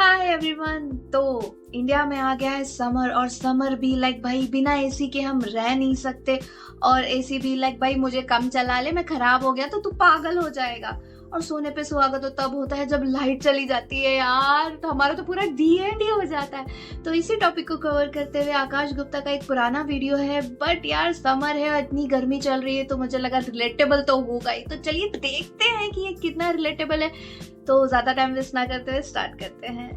Hi everyone. तो India में आ गया है समर, और समर भी लाइक भाई बिना एसी के हम रह नहीं सकते, और एसी भी लाइक भाई मुझे कम चला ले, मैं खराब हो गया तो तू पागल हो जाएगा। और सोने पे सुहागा तो तब होता है जब लाइट चली जाती है यार, तो हमारा तो पूरा डी हो जाता है। तो इसी टॉपिक को कवर करते हुए आकाश गुप्ता का एक पुराना वीडियो है, बट यार समर है, इतनी गर्मी चल रही है तो मुझे लगा रिलेटेबल तो होगा ही। तो चलिए देखते हैं कि ये कितना रिलेटेबल है। तो ज्यादा टाइम वेस्ट ना करते हुए स्टार्ट करते हैं।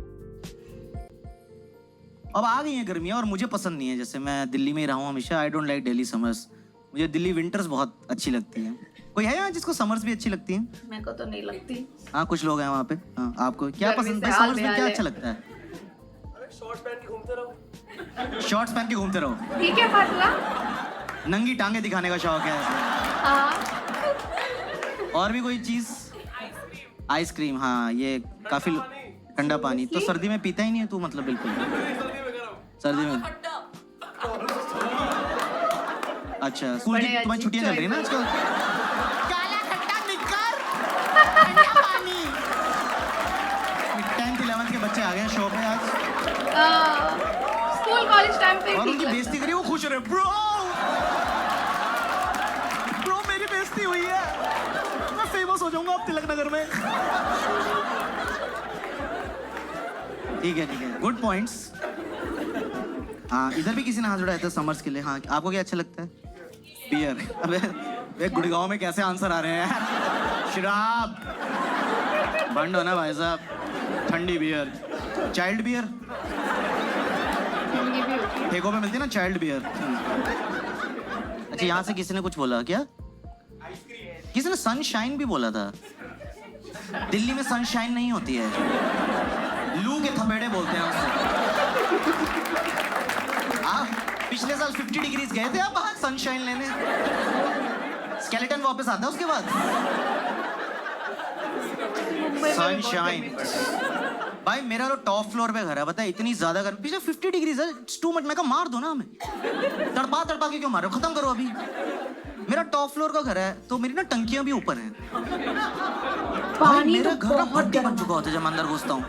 अब आ गई है गर्मियाँ और मुझे पसंद नहीं है। जैसे मैं दिल्ली में ही रहा हूँ हमेशा। I don't like Delhi summers. मुझे दिल्ली विंटर्स बहुत अच्छी लगती हैं। कोई है यहाँ जिसको समर्स भी अच्छी लगती हैं? मेरे को तो नहीं लगती। हाँ, कुछ लोग हैं वहाँ पे। हाँ, आपको क्या पसंद है? समर्स में क्या अच्छा लगता है? शॉर्ट्स पहन के घूमते रहो। शॉर्ट्स पहन के घूमते रहो। ठीक है फासला। नंगी टांगे दिखाने का शौक है। हाँ। और भी कोई चीज? आइसक्रीम। हाँ, ये काफी ठंडा पानी तो सर्दी में पीता ही नहीं है तू, मतलब बिल्कुल। सर्दी में अच्छा, स्कूल की तुम्हारी छुट्टियां चल रही है ना आजकल? काला खट्टा निक्कर, ठंडा पानी। 10th 11th के बच्चे आ गए शो पे आज। स्कूल कॉलेज टाइम पे और उनकी बेइज्जती करी, वो खुश रहे। ब्रो मेरी बेइज्जती हुई है, मैं फेमस हो जाऊंगा अब तिलक नगर में। ठीक है, गुड पॉइंट्स। हाँ, इधर भी किसी ने हाथ उठाया था समर्स के लिए। हाँ, आपको क्या अच्छा लगता है? बियर। अबे गुड़गांव में कैसे आंसर आ रहे हैं यार? शराब बंद हो ना भाई साहब। ठंडी बियर, चाइल्ड बियर ठेकों पे मिलती है ना, चाइल्ड बियर। अच्छा, यहाँ से किसी ने कुछ बोला क्या? किसी ने सनशाइन भी बोला था। दिल्ली में सनशाइन नहीं होती है, लू के थपेड़े बोलते हैं उससे। आप पिछले साल 50 डिग्रीज गए थे आप बाहर सनशाइन लेने? स्केलेटन वापस आता है उसके बाद। सनशाइन भाई, मेरा तो टॉप फ्लोर पे घर है, पता है? इतनी ज्यादा गर्मी, पिछले 50 डिग्रीज है। Too much. मैं कहा मार दो ना हमें, तड़पा के क्यों मार रहे हो? खत्म करो अभी। मेरा टॉप फ्लोर का घर है तो मेरी ना टंकियां भी ऊपर हैं। पानी मेरा तो घर ना बहुत भट्टी बन चुका होता है जब मैं अंदर घुसता हूँ,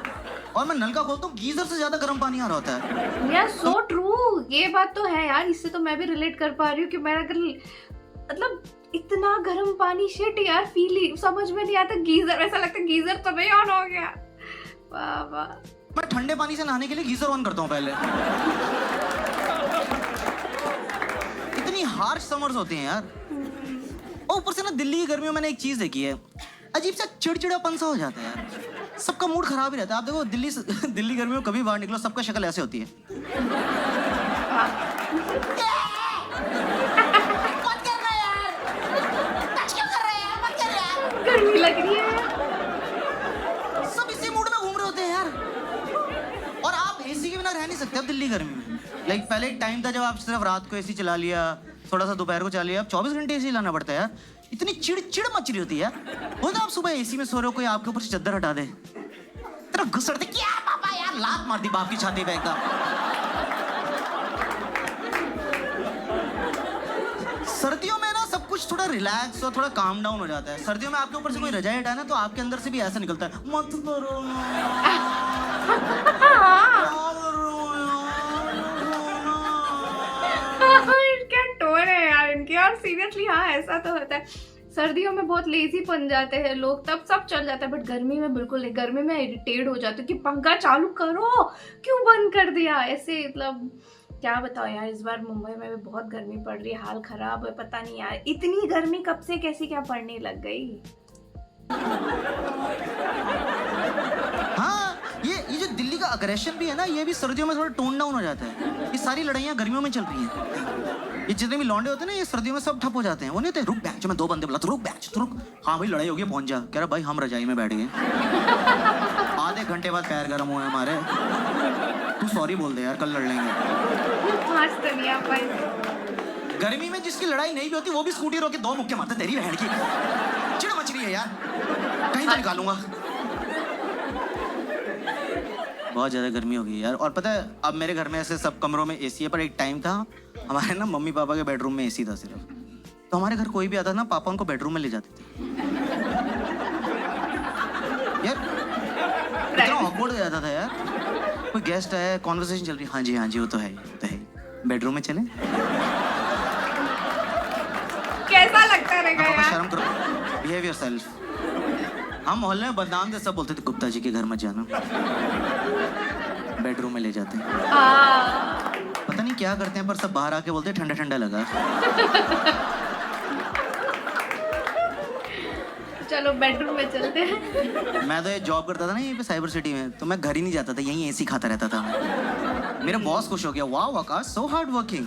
और मैं नल का खोलता हूँ, गीजर से ज्यादा गर्म पानी आ रहा होता है। यार सो ट्रू, ये बात तो है यार। इससे तो मैं भी रिलेट कर पा रही हूँ कि मेरा घर मतलब इतना गर्म पानी, शिट यार, फील ही समझ में नहीं आता। गीजर, ऐसा लगता है गीजर तो नहीं ऑन हो गया। वाह वाह। मैं ठंडे पानी से नहाने के लिए गीजर ऑन करता हूँ पहले। इतनी हार्श समर्स होते हैं यार। और ऊपर से ना दिल्ली की गर्मियों में मैंने एक चीज देखी है, अजीब सा चिड़चिड़ापन सा हो जाता है यार। सबका मूड खराब ही रहता है। आप देखो दिल्ली गर्मियों में कभी बाहर निकलो, सबका शक्ल ऐसे होती है। मत कर रहा यार, टच क्यों कर रहा है यार? मत कर यार, गर्मी लग रही है। सब इसी मूड में घूम रहे होते हैं यार। और आप एसी के बिना रह नहीं सकते अब दिल्ली गर्मी में। लाइक पहले एक टाइम था जब आप सिर्फ रात को एसी चला लिया, थोड़ा सा दोपहर को चला लिया। अब 24 घंटे एसी लाना पड़ता है यार। इतनी चिड़ मच रही होती है। वो तो आप सुबह एसी में सो रहे हो, कोई आपके ऊपर से चद्दर हटा दे, तेरा गुस्सा दे, क्या पापा यार, लात मार दी बाप की छाती पे एकदम। सर्दियों में ना सब कुछ थोड़ा रिलैक्स और थोड़ा काम डाउन हो जाता है। सर्दियों में आपके ऊपर से कोई रजाई हटाए ना तो आपके अंदर से भी ऐसा निकलता है, मत करो ना। क्या टोन है यार इनकी। और सीरियसली हाँ, ऐसा तो होता है। सर्दियों में बहुत लेजी बन जाते हैं लोग, तब सब चल जाता है, बट गर्मी में बिल्कुल नहीं। गर्मी में इरिटेट हो जाते कि पंखा चालू करो, क्यों बंद कर दिया ऐसे। मतलब क्या बताओ यार, इस बार मुंबई में भी बहुत गर्मी पड़ रही है, हाल खराब है। पता नहीं यार, इतनी गर्मी कब से कैसी क्या पड़ने लग गई। हाँ, ये जो दिल्ली का अग्रेशन भी है ना, ये भी सर्दियों में थोड़ा टोन डाउन हो जाता है। ये सारी लड़ाइयाँ गर्मियों में चल रही हैं। ये जितने भी लौंडे होते हैं ना, ये सर्दियों में सब ठप हो जाते हैं। वो नहीं होते, रुक बैच में 2 बंदे बोला तो रुक बैच तो रुक। हाँ भाई, लड़ाई होगी, पहुंच जा। कह रहा भाई हम रजाई में बैठ गए। आधे घंटे बाद पैर गर्म हुए हमारे। तू सॉरी बोल दे यार, कल लड़ लेंगे। गर्मी में जिसकी लड़ाई नहीं भी होती वो भी स्कूटी रोक के 2 मुक्के मारते। तेरी बहन की चिड़ मच रही है यार, कहीं तो निकालूंगा। बहुत ज़्यादा गर्मी हो गई यार। और पता है, अब मेरे घर में ऐसे सब कमरों में एसी है, पर एक टाइम था हमारे ना मम्मी पापा के बेडरूम में एसी था सिर्फ। तो हमारे घर कोई भी आता ना, पापा उनको बेडरूम में ले जाते थे यार। इतना ऑकवर्ड हो जाता था यार। कोई गेस्ट आया, कॉन्वर्सेशन चल रही, हाँ जी वो तो है, बेडरूम में चले। कैसा लगता रहेगा पापा यार? शर्म करो, बिहेव योरसेल्फ। हम मोहल्ले में बदनाम थे, सब बोलते थे गुप्ता जी के घर मत जाना, बेडरूम में ले जाते हैं। पता नहीं क्या करते हैं, पर सब बाहर आके बोलते ठंडा ठंडा लगा। चलो बेडरूम में चलते हैं। मैं तो ये जॉब करता था ना यहीं पे साइबर सिटी में, तो मैं घर ही नहीं जाता था, यहीं एसी खाता रहता था मैं। मेरा बॉस खुश हो गया, वाह आकाश सो हार्ड वर्किंग।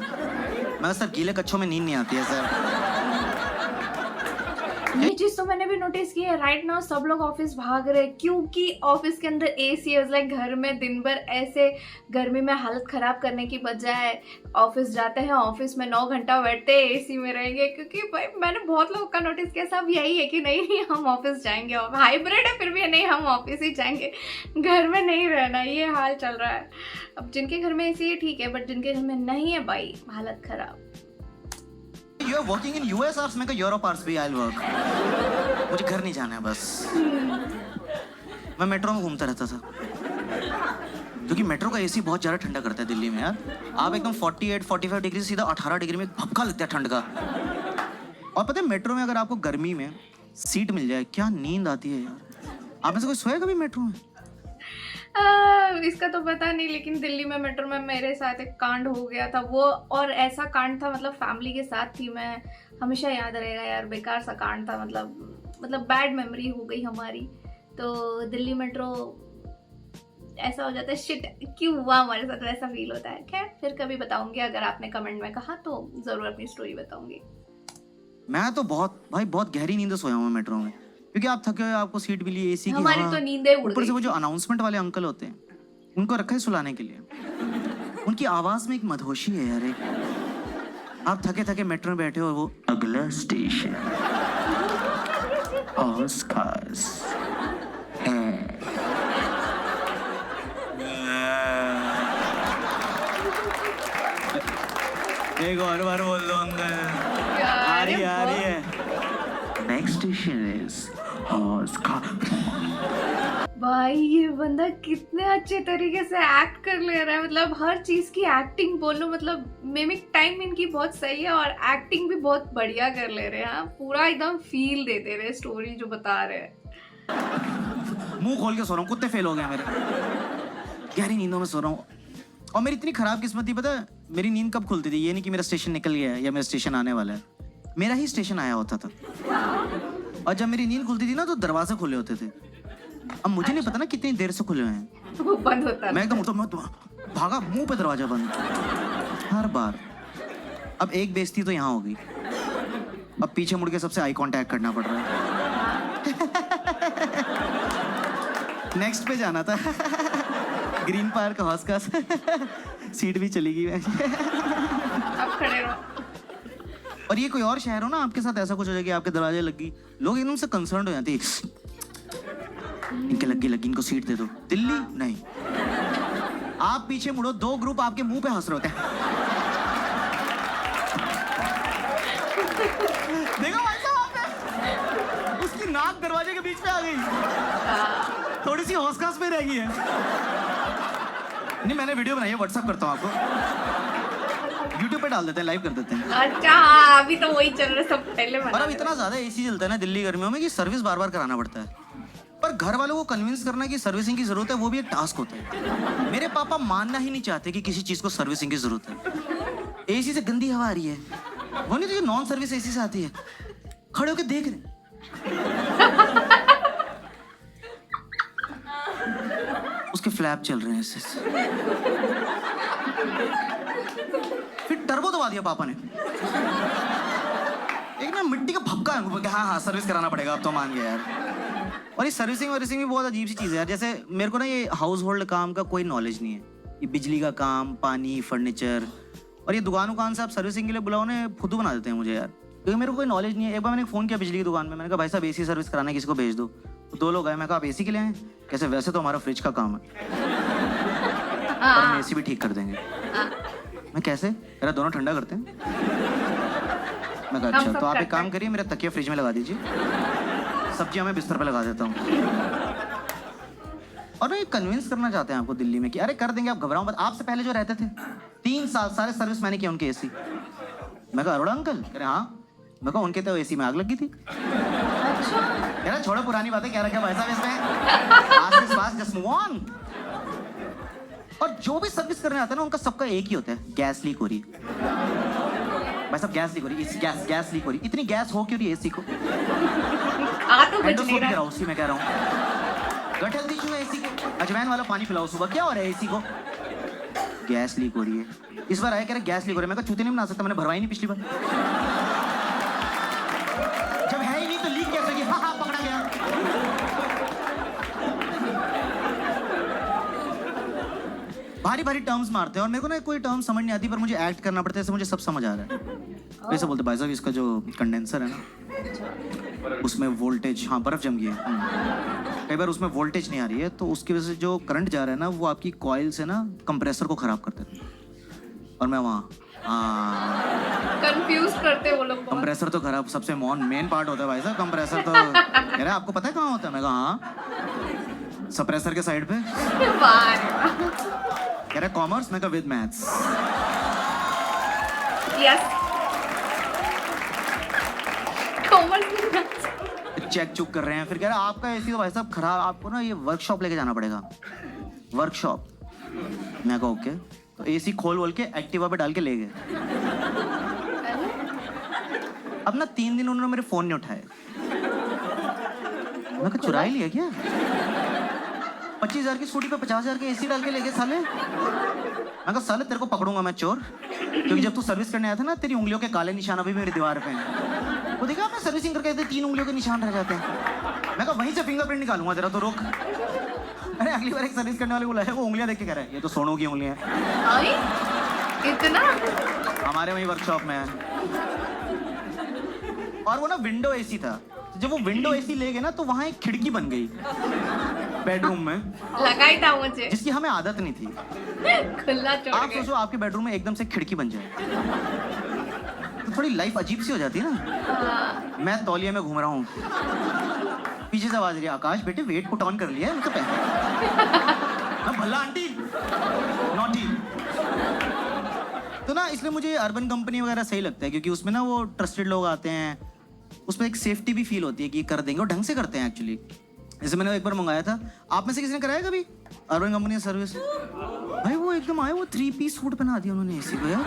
मैं सर गीले कच्छों में नींद नहीं आती है सर। ये चीज तो मैंने भी नोटिस की है। राइट नाउ सब लोग ऑफिस भाग रहे हैं क्योंकि ऑफिस के अंदर एसी है। लाइक घर में दिन भर ऐसे गर्मी में हालत खराब करने की बजाय ऑफिस जाते हैं, ऑफिस में 9 घंटा बैठते हैं, एसी में रहेंगे। क्योंकि भाई मैंने बहुत लोगों का नोटिस किया, सब यही है कि नहीं हम ऑफिस जाएंगे। हाइब्रिड है फिर भी नहीं, हम ऑफिस ही जाएंगे, घर में नहीं रहना। ये हाल चल रहा है। अब जिनके घर में एसी है ठीक है, बट जिनके घर में नहीं है भाई हालत खराब। You are working in US hours, मैं कहा यूरोप hours भी I'll work। मुझे घर नहीं जाना है बस। मैं मेट्रो में घूमता रहता था, क्योंकि मेट्रो का एसी बहुत ज़्यादा ठंडा करता है दिल्ली में यार। आप एकदम 48-45 डिग्री से सीधा 18 डिग्री में भपका लगता है ठंड का। और पता है मेट्रो में अगर आपको गर्मी में सीट मिल जाए, क्या नींद आती है यार। आप में से कोई सोया कभी मेट्रो में? इसका तो पता नहीं, लेकिन दिल्ली में मेट्रो में मेरे साथ एक कांड हो गया था वो। और ऐसा कांड था, मतलब फैमिली के साथ थी मैं, हमेशा याद रहेगा यार। बेकार सा कांड था, मतलब बैड मेमोरी हो गई हमारी। तो दिल्ली मेट्रो ऐसा हो जाता है, शिट क्यों हुआ हमारे साथ, वैसा फील होता है। खैर फिर कभी बताऊंगी, अगर आपने कमेंट में कहा तो जरूर अपनी स्टोरी बताऊंगी। मैं तो बहुत गहरी नींद सोया हूँ मेट्रो में, क्योंकि आप थके हुए, आपको सीट मिली एसी की, हमारी तो नींदें उड़ ऊपर से वो गई। जो अनाउंसमेंट वाले अंकल होते हैं, उनको रखा है सुलाने के लिए। उनकी आवाज में एक मधोशी है यार। एक आप थके थके मेट्रो में बैठे हो, और वो अगला स्टेशन ऑस्कार्स है। एक और बार बोल दो अंकल। आ रही है। नेक्स्ट स्टेशन इज भाई ये बंदा कितने अच्छे तरीके से एक्ट कर ले रहा है। मतलब हर चीज की एक्टिंग बोलो, मतलब मिमिक टाइम इनकी बहुत सही है और एक्टिंग भी बहुत बढ़िया कर ले रहे हैं। पूरा एकदम फील देते रहे स्टोरी जो बता रहे हैं। मुंह खोल के सो रहा हूँ, कुत्ते फेल हो गए मेरे। गहरी नींदों में सो रहा हूँ। और मेरी इतनी खराब किस्मत थी, पता है मेरी नींद कब खुलती थी? ये नहीं कि मेरा स्टेशन निकल गया है या मेरा स्टेशन आने वाला है, मेरा ही स्टेशन आया होता था। और जब मेरी नींद खुलती थी ना, तो दरवाजे खुले होते थे। अब मुझे नहीं पता ना कितनी देर से खुले हुए हैं। वो बंद होता मैं एकदम उठा, मैं भागा, मुंह पे दरवाजा बंद हर बार। अब एक बेइज्जती तो यहाँ हो गई, अब पीछे मुड़ के सबसे आई कांटेक्ट करना पड़ रहा है। नेक्स्ट पे जाना था। ग्रीन पार्क हाउस का सीट भी चली गई। अब खड़े रहो। और ये कोई और शहर हो ना, आपके साथ ऐसा कुछ हो जाए कि आपके दरवाजे लगी, लोग एकदम से कंसर्न हो जाते हैं, इनके लगी इनको सीट दे दो। दिल्ली नहीं, आप पीछे मुड़ो, 2 ग्रुप आपके मुंह पे हंस रहे होते हैं। देखो भाई साहब, आपने उसकी नाक दरवाजे के बीच में आ गई, थोड़ी सी हौसखास में रह गई है। नहीं, मैंने वीडियो बनाई है, व्हाट्सएप करता हूँ आपको, यूट्यूब पे डाल देते हैं, लाइव कर देते हैं। अच्छा हाँ, अभी तो वही चल रहा है, सब पहले और अब इतना ज्यादा एसी चलता है ना दिल्ली गर्मियों में कि सर्विस बार बार कराना पड़ता है। पर घर वालों को कन्विंस करना कि सर्विसिंग की जरूरत है, वो भी एक टास्क होता है। मेरे पापा मानना ही नहीं चाहते कि किसी चीज को सर्विसिंग की जरूरत है। एसी से गंदी हवा आ रही है, वो नहीं तो जो नॉन सर्विस एसी से आती है, खड़े होकर देख रहे। उसके फ्लैप चल रहे हैं ऐसे। फिर टर्बो दबा दिया पापा ने, एक ना मिट्टी का भपका है। हाँ सर्विस कराना पड़ेगा, अब तो मान गया यार। और ये सर्विसिंग भी बहुत अजीब सी चीज़ है यार। जैसे मेरे को ना ये हाउस होल्ड काम का कोई नॉलेज नहीं है, ये बिजली का काम, पानी, फर्नीचर, और ये दुकान से आप सर्विसिंग के लिए बुलाओ ना, फुद्दू बना देते हैं मुझे यार, क्योंकि मेरे को कोई नॉलेज नहीं है। एक बार मैंने फ़ोन किया बिजली की दुकान में, मैंने कहा भाई साहब एसी सर्विस कराना है, किसी को भेज दो। तो 2 लोग आए, मैं कहा आप एसी के लिए आए? कैसे? वैसे तो हमारा फ्रिज का काम है, पर हम एसी भी ठीक कर देंगे। मैं कैसे? मेरा दोनों ठंडा करते हैं। मैं कहा अच्छा, तो आप एक काम करिए, मेरा तकिया फ्रिज में लगा दीजिए, सब्जियां मैं बिस्तर पे लगा देता हूँ। और ये कन्विंस करना चाहते हैं आपको दिल्ली में कि अरे कर देंगे, आप घबराओ मत। आपसे पहले जो रहते थे 3 साल सारे सर्विस मैंने किया उनके एसी। मैं कहा अरोड़ा अंकल? कह रहे हाँ। मैं कहा उनके तो एसी में आग लगी थी। अच्छा, कह रहा छोड़ो पुरानी बातें, क्या रखा भाई साहब इसमें, आज this pass just move on. और जो भी सर्विस करने आता है ना उनका सबका एक ही होता है, गैस लीक हो रही है भाई साहब, गैस लीक हो रही है, गैस लीक हो रही है। इतनी गैस हो क्यों रही है एसी को? आ तो कुछ नहीं एंडोस्कोपी रहा। कराओ, उसी में कह रहा हूँ। गट हेल्थ इशू है एसी को, अजवाइन वाला पानी पिलाओ सुबह। क्या हो रहा है एसी को? गैस लीक हो रही है। इस बार आया कह रहे गैस लीक हो रही है। मैं कहा चूते नहीं बना सकता, मैंने भरवाई नहीं पिछली बार। जब है ही नहीं तो लीक कैसे होगी? हाँ हाँ पकड़ा गया। भारी भारी टर्म्स मारते हैं और मेरे को ना कोई टर्म समझ नहीं आती, पर मुझे एक्ट करना पड़ता है, ऐसे मुझे सब समझ आ रहा है। वैसे बोलते भाई साहब इसका जो कंडेंसर है ना उसमें वोल्टेज, हाँ बर्फ जम गई है, कई बार उसमें वोल्टेज नहीं आ रही है, तो उसकी वजह से जो करंट जा रहा है ना वो आपकी कॉइल से ना कंप्रेसर को खराब करता है। और मैं वहाँ कंफ्यूज करते वो लोग बहुत। कंप्रेसर तो खराब सबसे मेन पार्ट होता है भाई साहब, कंप्रेसर तो कह रहे आपको पता है कहाँ होता है? मैं कहा हाँ, सप्रेसर के साइड पे। वाह, कह रहे कॉमर्स? मैं कहा with maths. Yes, commerce. Check चुक कर रहे हैं, फिर कह रहे आपका एसी तो भाई साहब खराब, आपको ना ये वर्कशॉप लेके जाना पड़ेगा, वर्कशॉप। मैं कहा ओके, तो एसी खोल बोल के एक्टिवा पे डाल के ले गए। अब ना 3 दिन उन्होंने मेरे फोन नहीं उठाए। मैं कहा चुरा ही लिया क्या? 25,000 की स्कूटी पे 50,000 के एसी डाल के ले गए साले। मैं कहा साले तेरे को पकड़ूंगा मैं चोर, क्योंकि जब तू सर्विस करने आया था ना तेरी उंगलियों के काले निशान अभी मेरी दीवार पे हैं। वो देखा आपने सर्विसिंग करके 3 उंगलियों के निशान रह जाते हैं। मैं कहा वहीं से फिंगरप्रिंट निकालूंगा तेरा, तो रोक। अरे अगली बार एक सर्विस करने वाले बुलाया, वो उंगलियां देख के कह रहा है ये तो सोनू की उंगलियां हैं। इतना हमारे वहीं वर्कशॉप में है। और वो ना विंडो एसी था, जब वो विंडो एसी ले गए ना तो वहां एक खिड़की बन गई बेडरूम में, लगाई था मुझे, जिसकी हमें आदत नहीं थी। खुला छोड़ आप के। सोचो आपके बेडरूम में एकदम से खिड़की बन जाए तो थोड़ी लाइफ अजीब सी हो जाती है ना। मैं तौलिया में घूम रहा हूँ, पीछे से आवाज रही है आकाश बेटे वेट पुट ऑन कर लिया है? मतलब मैं भल्ला आंटी नॉटी। तो ना इसलिए मुझे अर्बन कंपनी वगैरह सही लगता है, क्योंकि उसमें ना वो ट्रस्टेड लोग आते हैं, उसमें एक सेफ्टी भी फील होती है कि कर देंगे, और ढंग से करते हैं एक्चुअली। जैसे मैंने एक बार मंगाया था, आप में से किसी ने कराया कभी अर्बन कंपनी सर्विस? भाई वो एकदम आए, वो 3 पीस सूट पहना दिया उन्होंने एसी को यार,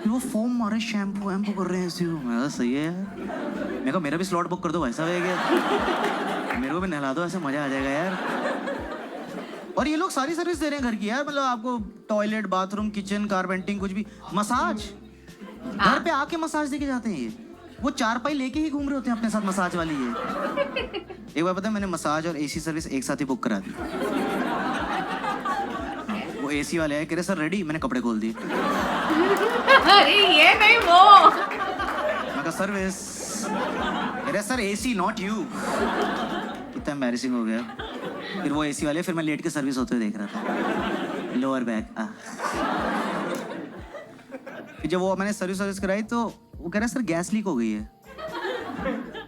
वो फोम मारे शैम्पू वैम्पू कर रहे हैं एसी को। मैं सही है यार, मैं कहा मेरा भी स्लॉट बुक कर दो भाई साहब, मेरे को भी नहला दो, ऐसे मजा आ जाएगा यार। और ये लोग सारी सर्विस दे रहे हैं घर की यार, मतलब आपको टॉयलेट, बाथरूम, किचन, कारपेंटिंग, कुछ भी, मसाज घर पे आके मसाज देके जाते हैं। ये वो 4 पाई लेके ही घूम रहे होते हैं अपने साथ मसाज वाली। ये एक बार पता है मैंने मसाज और एसी सर्विस एक साथ ही बुक करा दी। वो एसी वाले आए, कह रहे सर रेडी, मैंने कपड़े खोल दिए। अरे ये नहीं वो। मैं कहा सर्विस, कह रहे सर एसी नॉट यू। इतना एम्बैरेसिंग हो गया। फिर वो एसी वाले, फिर मैं लेट के सर्विस होते हुए देख रहा था, लोअर बैक। फिर जब वो मैंने सर्विस कराई तो वो कह रहा सर गैस लीक हो गई है।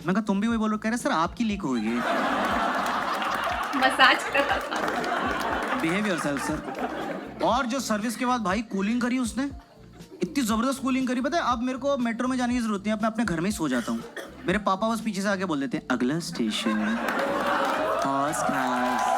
मैं कहा तुम भी वही बोलो? कह रहे सर आपकी लीक हो गई है। मसाज कर रहा था। Behave yourself sir. और जो सर्विस के बाद भाई कूलिंग करी उसने, इतनी जबरदस्त कूलिंग करी, पता है अब मेरे को मेट्रो में जाने की जरूरत नहीं है, मैं अपने घर में ही सो जाता हूँ। मेरे पापा बस पीछे से आके बोल देते हैं अगला स्टेशन फर्स्ट क्लास।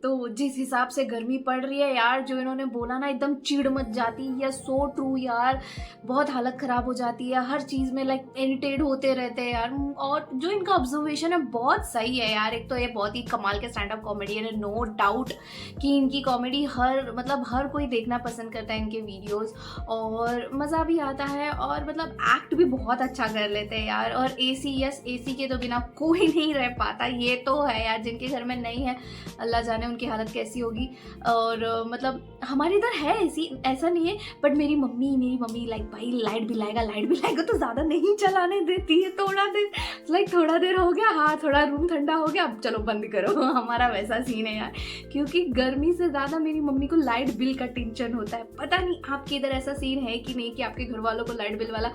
तो जिस हिसाब से गर्मी पड़ रही है यार, जो इन्होंने बोला ना एकदम चिढ़ मच जाती है, सो ट्रू यार, बहुत हालत ख़राब हो जाती है हर चीज़ में, लाइक इरिटेट होते रहते हैं यार। और जो इनका ऑब्जर्वेशन है बहुत सही है यार। एक तो ये बहुत ही कमाल के स्टैंड अप कॉमेडियन है, नो डाउट कि इनकी कॉमेडी हर कोई देखना पसंद करता है इनके वीडियोज़, और मज़ा भी आता है, और मतलब एक्ट भी बहुत अच्छा कर लेते हैं यार। और एसी के तो बिना कोई नहीं रह पाता, ये तो है यार। जिनके घर में नहीं है अल्लाह जाने उनकी हालत कैसी होगी। और मतलब हमारे इधर है ऐसी, ऐसा नहीं है, बट मेरी मम्मी लाइक भाई लाइट भी लाएगा तो ज़्यादा नहीं चलाने देती है। थोड़ा देर हो गया, हाँ थोड़ा रूम ठंडा हो गया, अब चलो बंद करो। हमारा वैसा सीन है यार, क्योंकि गर्मी से ज़्यादा मेरी मम्मी को लाइट बिल का टेंशन होता है। पता नहीं आपके इधर ऐसा सीन है कि नहीं, कि आपके घर वालों को लाइट बिल वाला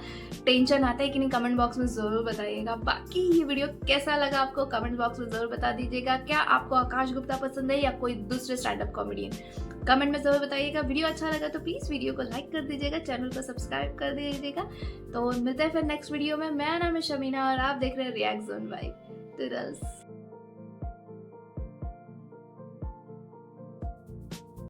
टेंशन आता है कि नहीं, कमेंट बॉक्स में ज़रूर बताइएगा। बाकी ये वीडियो कैसा लगा आपको कमेंट बॉक्स में ज़रूर बता दीजिएगा। क्या आपको आकाश गुप्ता पसंद है या कोई दूसरे स्टैंड अप कॉमेडियन, कमेंट में ज़रूर बताइएगा। वीडियो अच्छा लगा तो प्लीज़ वीडियो को लाइक कर दीजिएगा, चैनल को सब्सक्राइब कर दीजिएगा। तो मिलते हैं फिर नेक्स्ट वीडियो में। मेरा नाम है शमीना और आप देख रहे हैं रिएक्ट ज़ोन बाय टूडल्स।